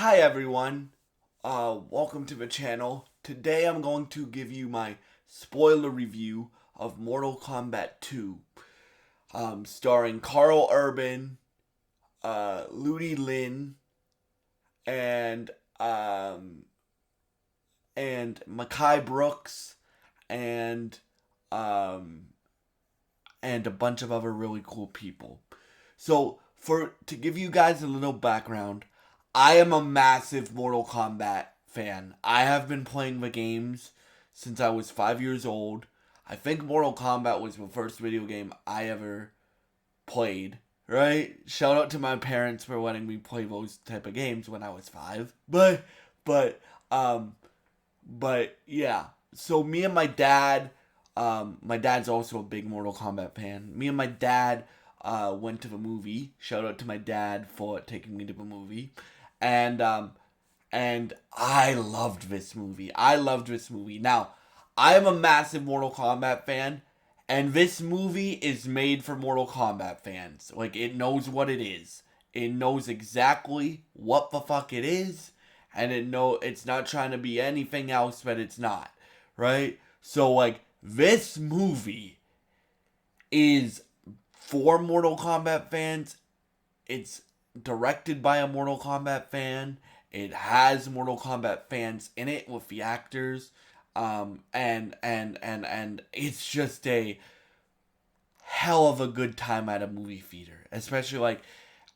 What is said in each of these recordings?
Hi everyone, welcome to the channel. Today I'm going to give you my spoiler review of Mortal Kombat 2, starring Carl Urban, Ludi Lin, and um, Makai Brooks, and um, and a bunch of other really cool people. So, to give you guys a little background, I am a massive Mortal Kombat fan. I have been playing the games since I was 5 years old. I think Mortal Kombat was the first video game I ever played, right? Shout out to my parents for letting me play those type of games when I was 5. But um but yeah. So me and my dad's also a big Mortal Kombat fan. Me and my dad went to the movie. Shout out to my dad for taking me to the movie, and I loved this movie. I loved this movie. Now, I am a massive Mortal Kombat fan, and this movie is made for Mortal Kombat fans. Like, it knows what it is. It knows exactly what the fuck it is, and it's not trying to be anything else that it's not, right? So like this movie is for Mortal Kombat fans. It's directed by a Mortal Kombat fan. It has Mortal Kombat fans in it with the actors. And it's just a hell of a good time at a movie theater. Especially like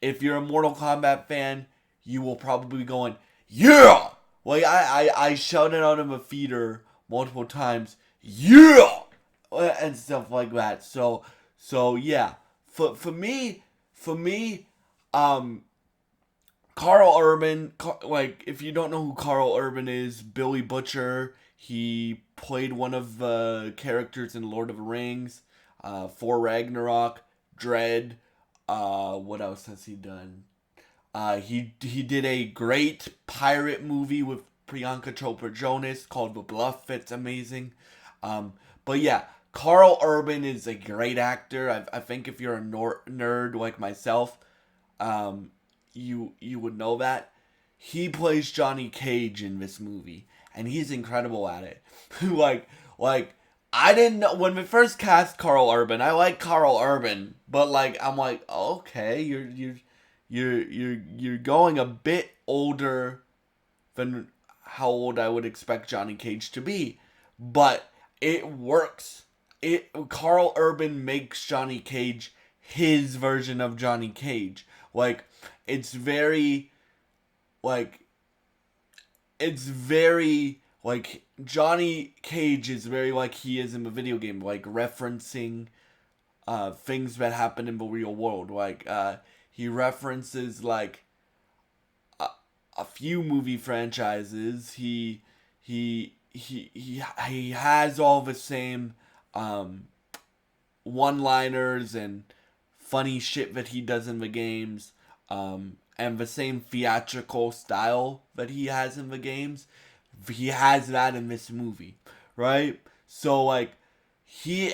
if you're a Mortal Kombat fan, you will probably be going, yeah! Like I shouted out in the theater multiple times, yeah! And stuff like that. So yeah. For me, um, Carl Urban, like, if you don't know who Carl Urban is, Billy Butcher, he played one of the characters in Lord of the Rings, for Ragnarok, Dread, what else has he done? He did a great pirate movie with Priyanka Chopra Jonas called The Bluff. It's amazing. But yeah, Carl Urban is a great actor. I think if you're a nerd like myself, um, you would know that. He plays Johnny Cage in this movie, and he's incredible at it. like I didn't know when we first cast Carl Urban. I like Carl Urban, but like I'm like, okay, you're going a bit older than how old I would expect Johnny Cage to be, but it works. It Carl Urban makes Johnny Cage his version of Johnny Cage. Like it's very like it's very like Johnny Cage is very like he is in the video game, like referencing things that happen in the real world. Like he references like a few movie franchises. He has all the same um, one-liners and funny shit that he does in the games, and the same theatrical style that he has in the games. He has that in this movie, right? So like Liu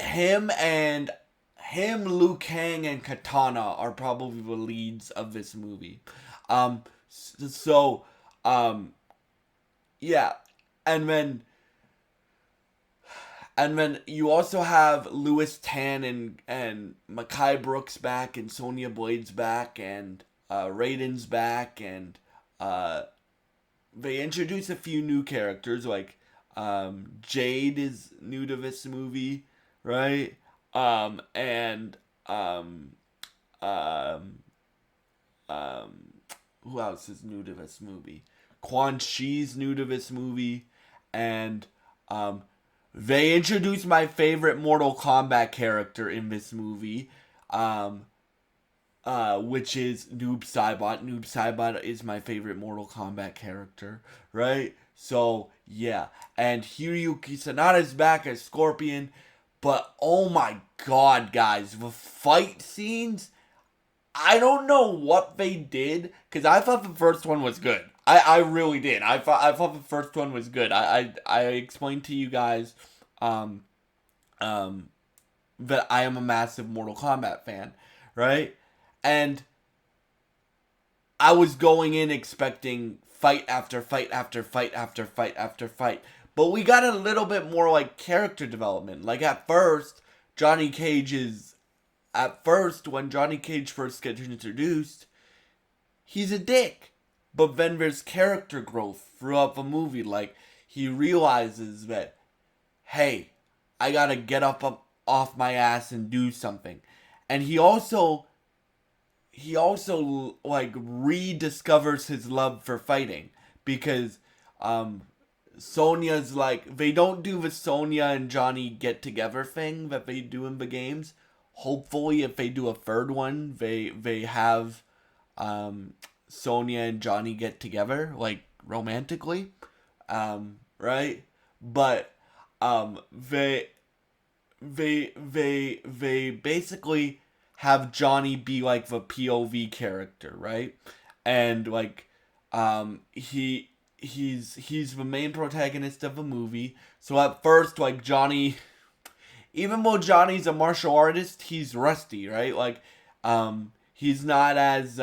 Kang, and Katana are probably the leads of this movie. Um, so, um, yeah, and then you also have Lewis Tan and Makai Brooks back, and Sonya Blade's back, and Raiden's back, and uh, they introduce a few new characters like Jade is new to this movie, right? And um, um, who else is new to this movie? Quan Chi's new to this movie, and um, they introduced my favorite Mortal Kombat character in this movie, um, which is Noob Saibot. Noob Saibot is my favorite Mortal Kombat character, right? So yeah, and Hiroyuki Sanada's back as Scorpion, but oh my god, guys, the fight scenes, I don't know what they did because I thought the first one was good. I really did. I thought the first one was good. I explained to you guys um um that I am a massive Mortal Kombat fan, right? And I was going in expecting fight after fight after fight after fight after fight. But we got a little bit more like character development. Like at first, when Johnny Cage first gets introduced, he's a dick. But then there's character growth throughout the movie. Like, he realizes that, hey, I gotta get up off my ass and do something. And he also like rediscovers his love for fighting, because Sonya's like, they don't do the Sonya and Johnny get together thing that they do in the games. Hopefully, if they do a third one, they have Sonya and Johnny get together, like, romantically, right? But they basically have Johnny be like the POV character, right? And like, he's the main protagonist of the movie. So at first, like, Johnny, even though Johnny's a martial artist, he's rusty, right? Like, he's not as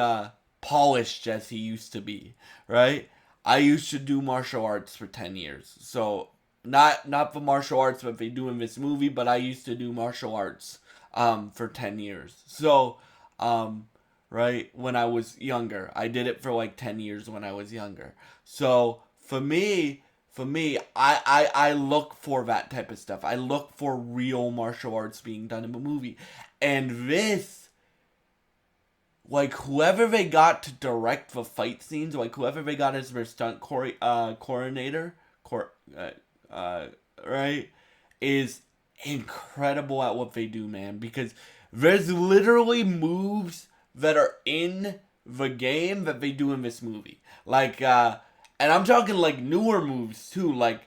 polished as he used to be, right? I used to do martial arts for 10 years. So, not the martial arts that they do in this movie, but I used to do martial arts for 10 years. So, right, when I was younger. I did it for like 10 years when I was younger. So, for me, I look for that type of stuff. I look for real martial arts being done in a movie. And this, like, whoever they got to direct the fight scenes, like, whoever they got as their stunt coordinator, right, is incredible at what they do, man. Because there's literally moves that are in the game that they do in this movie. Like, and I'm talking, like, newer moves, too. Like,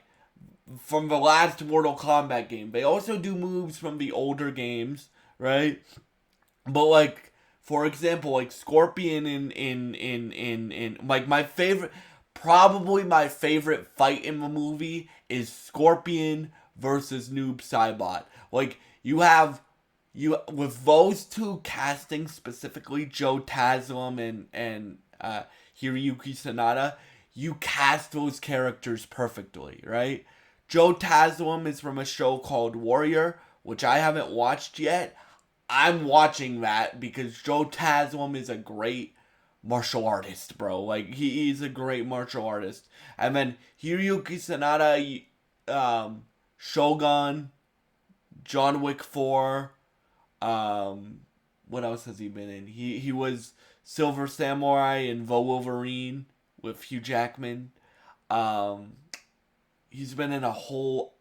from the last Mortal Kombat game. They also do moves from the older games, right? But, like, for example, like, Scorpion in like, probably my favorite fight in the movie is Scorpion versus Noob Saibot. Like, with those two casting, specifically Joe Taslim and Hiroyuki Sanada, you cast those characters perfectly, right? Joe Taslim is from a show called Warrior, which I haven't watched yet. I'm watching that because Joe Taslim is a great martial artist, bro. Like, he's a great martial artist. And then Hiroyuki Sanada, Shogun, John Wick 4, what else has he been in? He was Silver Samurai in The Wolverine with Hugh Jackman. He's been in a whole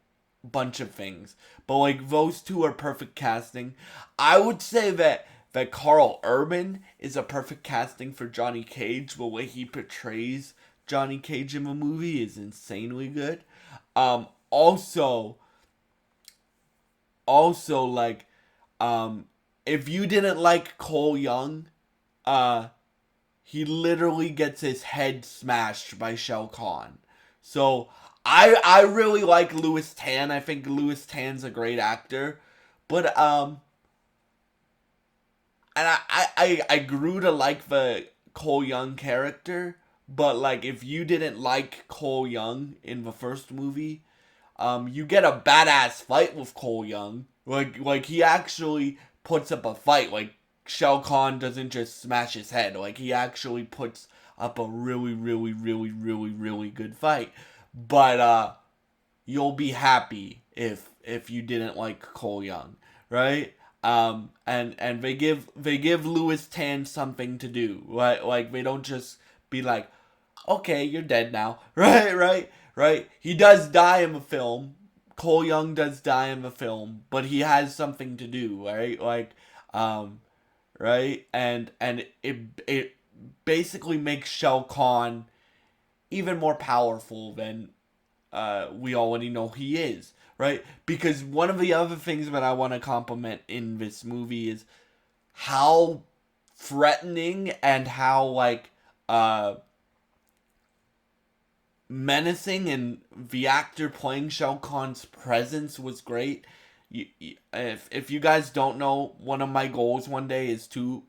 bunch of things. But, like, those two are perfect casting. I would say that Carl Urban is a perfect casting for Johnny Cage. The way he portrays Johnny Cage in the movie is insanely good. Also, like, if you didn't like Cole Young, he literally gets his head smashed by Shao Kahn. So, I really like Louis Tan. I think Louis Tan's a great actor. But, and I grew to like the Cole Young character. But, like, if you didn't like Cole Young in the first movie, you get a badass fight with Cole Young. Like he actually puts up a fight. Like, Shao Kahn doesn't just smash his head. Like, he actually puts up a really, really, really, really, really good fight. But, you'll be happy if you didn't like Cole Young, right? And they give Louis Tan something to do, right? Like, they don't just be like, okay, you're dead now, right? He does die in the film. Cole Young does die in the film, but he has something to do, right? Like, right? And it basically makes Shao Kahn even more powerful than we already know he is, right? Because one of the other things that I want to compliment in this movie is how threatening and how, like, menacing, and the actor playing Shao Kahn's presence was great. If you guys don't know, one of my goals one day is to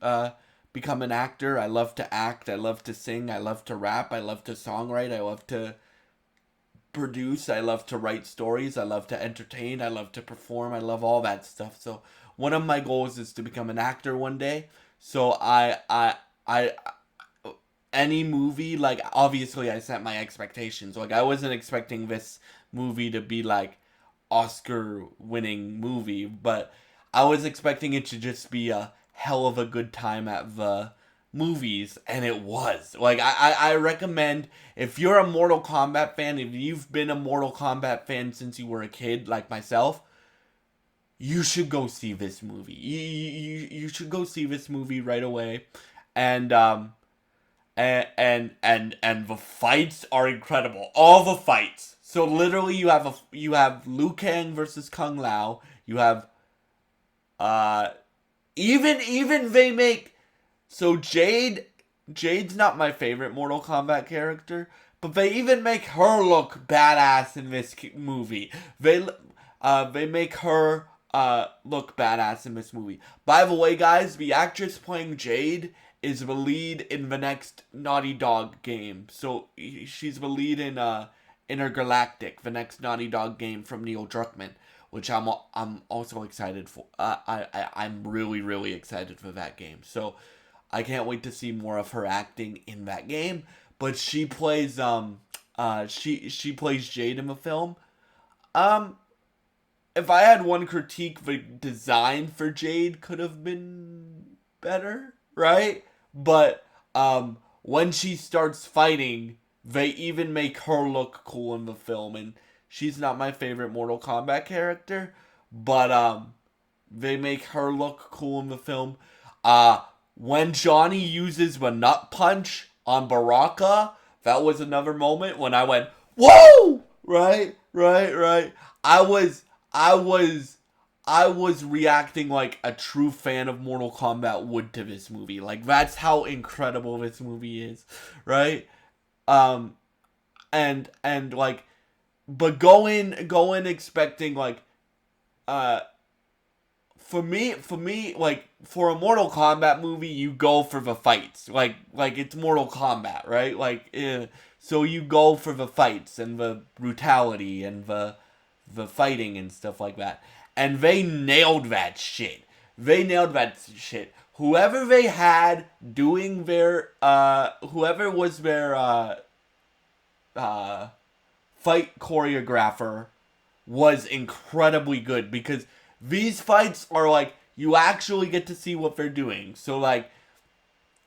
become an actor. I love to act. I love to sing. I love to rap. I love to songwrite. I love to produce. I love to write stories. I love to entertain. I love to perform. I love all that stuff. So one of my goals is to become an actor one day. So I any movie, like, obviously I set my expectations. Like, I wasn't expecting this movie to be like Oscar winning movie, but I was expecting it to just be a hell of a good time at the movies, and it was. Like, I recommend, if you're a Mortal Kombat fan, if you've been a Mortal Kombat fan since you were a kid, like myself, you should go see this movie. You should go see this movie right away. And and the fights are incredible. All the fights. So literally, you have Liu Kang versus Kung Lao. You have uh even they make, so Jade's not my favorite Mortal Kombat character, but they even make her look badass in this movie. They make her look badass in this movie. By the way, guys, the actress playing Jade is the lead in the next Naughty Dog game. So she's the lead in Intergalactic, the next Naughty Dog game from Neil Druckmann, which I'm also excited for. I'm really excited for that game. So I can't wait to see more of her acting in that game. But she plays she plays Jade in the film. Um, if I had one critique, the design for Jade could have been better, right? But when she starts fighting, they even make her look cool in the film, and she's not my favorite Mortal Kombat character, but they make her look cool in the film. When Johnny uses the nut punch on Baraka, that was another moment when I went, "Whoa!" Right. I was I was reacting like a true fan of Mortal Kombat would to this movie. Like, that's how incredible this movie is, right? Um and like, but go in expecting like uh for me, like, for a Mortal Kombat movie, you go for the fights. Like it's Mortal Kombat, right? So you go for the fights and the brutality and the fighting and stuff like that. And they nailed that shit. They nailed that shit. Whoever they had doing their whoever was their uh fight choreographer was incredibly good, because these fights are like, you actually get to see what they're doing. So like,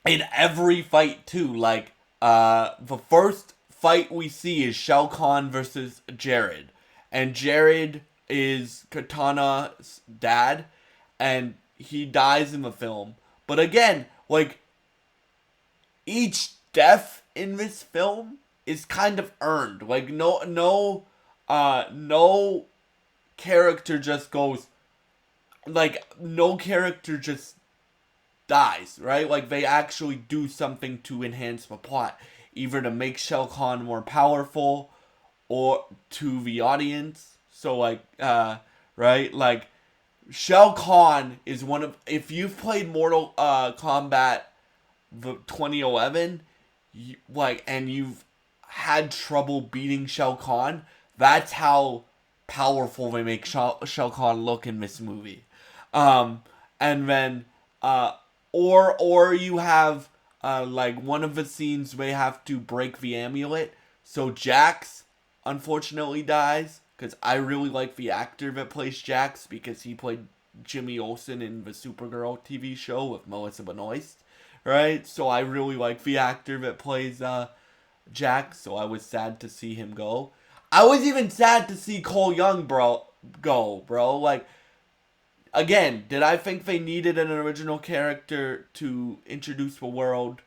in every fight too, like the first fight we see is Shao Kahn versus Jared, and Jared is Katana's dad, and he dies in the film. But again, like, each death in this film is kind of earned. Like, no character just goes, like, no character just dies, right? Like, they actually do something to enhance the plot, either to make Shao Kahn more powerful or to the audience. So like, right? Like, Shao Kahn is one of, if you've played Mortal Kombat the 2011, and you've had trouble beating Shao Kahn, that's how powerful they make Shao Kahn look in this movie. And then or you have like, one of the scenes they have to break the amulet. So Jax unfortunately dies, because I really like the actor that plays Jax, because he played Jimmy Olsen in the Supergirl TV show with Melissa Benoist, right? So I really like the actor that plays Jax, so I was sad to see him go. I was even sad to see Cole Young go, bro. Like, again, did I think they needed an original character to introduce the world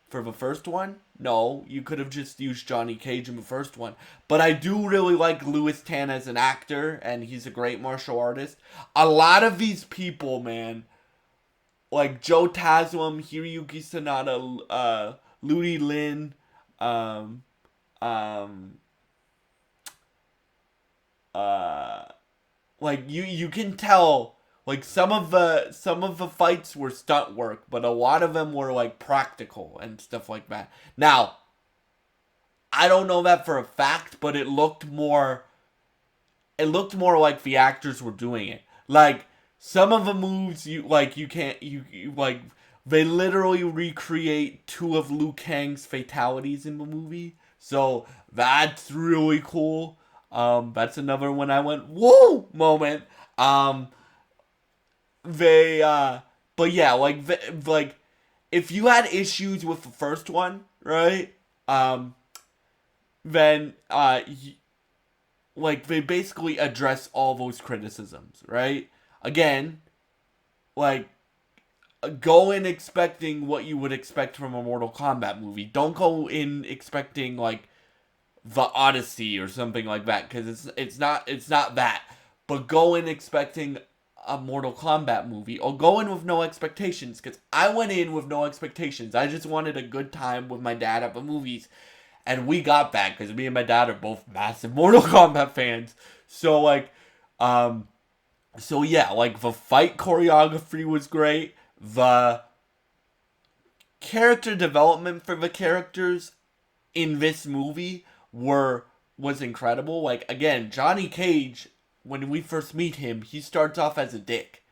for the first one? No, you could have just used Johnny Cage in the first one. But I do really like Louis Tan as an actor, and he's a great martial artist. A lot of these people, man, like Joe Taslim, Hiroyuki Sanada, Ludi Lin, um, um, like, you can tell like some of the fights were stunt work, but a lot of them were like practical and stuff like that. Now, I don't know that for a fact, but it looked more like the actors were doing it. Like some of the moves you can't you like they literally recreate two of Liu Kang's fatalities in the movie. So that's really cool. That's another one I went whoa moment. Um, they but yeah, like if you had issues with the first one, right? Um, then like they basically address all those criticisms, right? Again, like go in expecting what you would expect from a Mortal Kombat movie. Don't go in expecting like the Odyssey or something like that because it's not that. But go in expecting a Mortal Kombat movie or go in with no expectations because I went in with no expectations. I just wanted a good time with my dad at the movies. And we got that because me and my dad are both massive Mortal Kombat fans. So like, um, so yeah, like the fight choreography was great. The character development for the characters in this movie was incredible. Like again, Johnny Cage, when we first meet him, he starts off as a dick,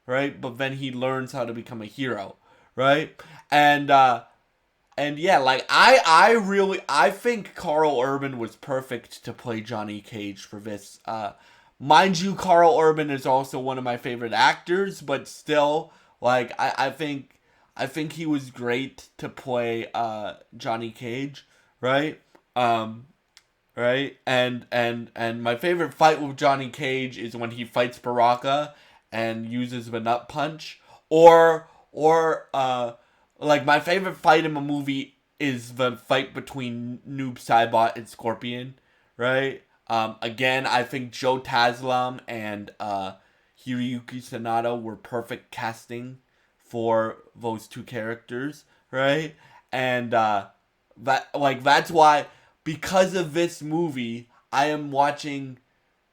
right? But then he learns how to become a hero, right? And yeah, like I think Carl Urban was perfect to play Johnny Cage for this. Mind you, Carl Urban is also one of my favorite actors, but still, like I think he was great to play Johnny Cage, right? Um, right? And my favorite fight with Johnny Cage is when he fights Baraka and uses the nut punch, or like my favorite fight in the movie is the fight between Noob Saibot and Scorpion, right? Again, I think Joe Taslim and Hiroyuki Sanada were perfect casting for those two characters, right? And that's why because of this movie, I am watching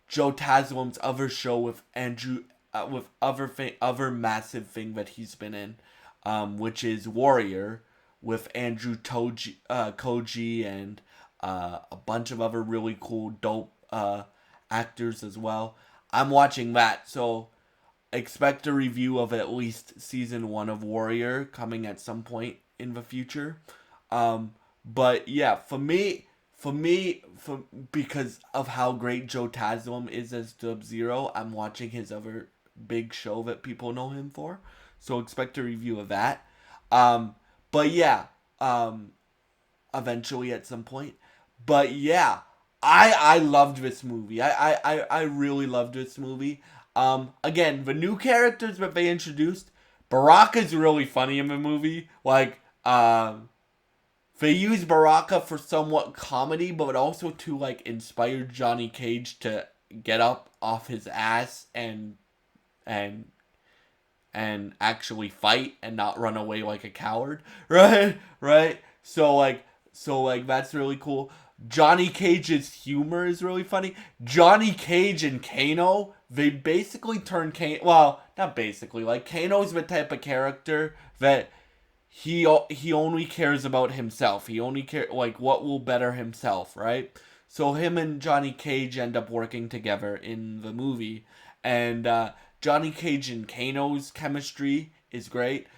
Joe Taslim's other show with Andrew with other massive thing that he's been in, which is Warrior with Andrew Koji and a bunch of other really cool dope actors as well. I'm watching that, so expect a review of at least season one of Warrior coming at some point in the future. But yeah, for because of how great Joe Taslim is as Dub Zero, I'm watching his other big show that people know him for. So expect a review of that. Um, but yeah, um, eventually at some point. But yeah, I loved this movie. I really loved this movie. Again, the new characters that they introduced, Baraka's really funny in the movie. Like, they use Baraka for somewhat comedy, but also to like inspire Johnny Cage to get up off his ass and and actually fight and not run away like a coward, right? Right? So like that's really cool. Johnny Cage's humor is really funny. Johnny Cage and Kano, they basically turn Kano, well, not basically, like Kano's the type of character that he only cares about himself. He only care like what will better himself, right? So him and Johnny Cage end up working together in the movie, and Johnny Cage and Kano's chemistry is great.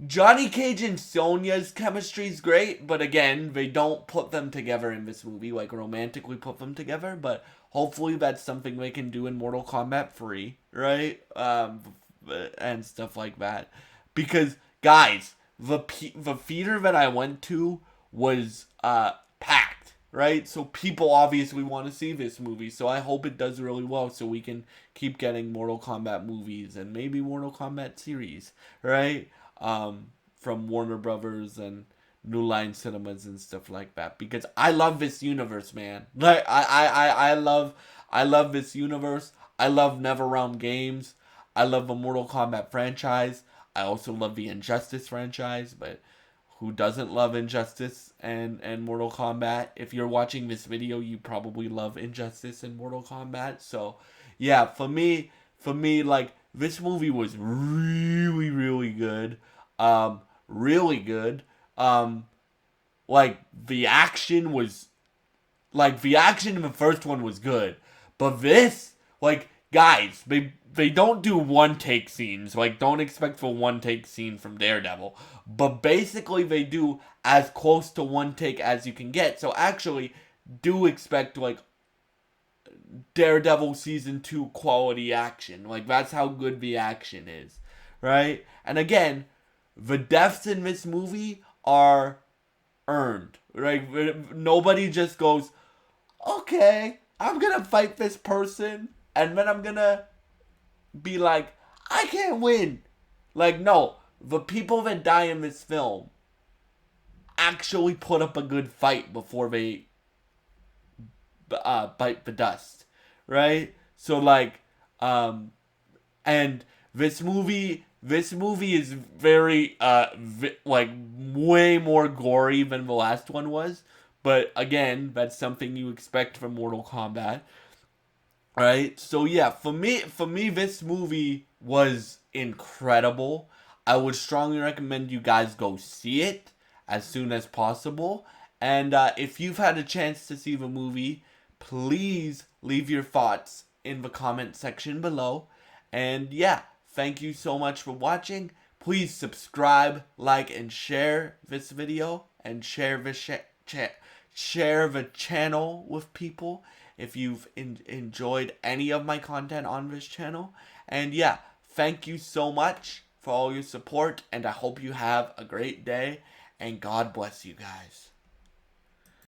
Johnny Cage and Sonya's chemistry is great, but again, they don't put them together in this movie, like romantically put them together. But hopefully, that's something they can do in Mortal Kombat 3, right? And stuff like that. Because guys, the theater that I went to was packed, right? So people obviously want to see this movie. So I hope it does really well, so we can keep getting Mortal Kombat movies and maybe Mortal Kombat series, right? From Warner Brothers and New Line Cinemas and stuff like that. Because I love this universe, man. Like I love this universe. I love NetherRealm Games. I love the Mortal Kombat franchise. I also love the Injustice franchise, but who doesn't love Injustice and Mortal Kombat? If you're watching this video, you probably love Injustice and Mortal Kombat. So, yeah, for me, like this movie was really, really good. Really good. Like the action was the action in the first one was good, but this, like, guys, they don't do one take scenes. Like, don't expect for one take scene from Daredevil, but basically they do as close to one take as you can get. So actually, do expect like Daredevil season 2 quality action. Like, that's how good the action is, right? And again, the deaths in this movie are earned. Right? Nobody just goes, okay, I'm gonna fight this person, and then I'm gonna be like, I can't win. Like, no, the people that die in this film actually put up a good fight before they bite the dust, right? So like, and this movie is very like way more gory than the last one was. But again, that's something you expect from Mortal Kombat, right? So yeah, for me, this movie was incredible. I would strongly recommend you guys go see it as soon as possible. And if you've had a chance to see the movie, please leave your thoughts in the comment section below. And yeah, thank you so much for watching. Please subscribe, like, and share this video, and share the share the channel with people if you've enjoyed any of my content on this channel. And yeah, thank you so much for all your support, and I hope you have a great day, and God bless you guys.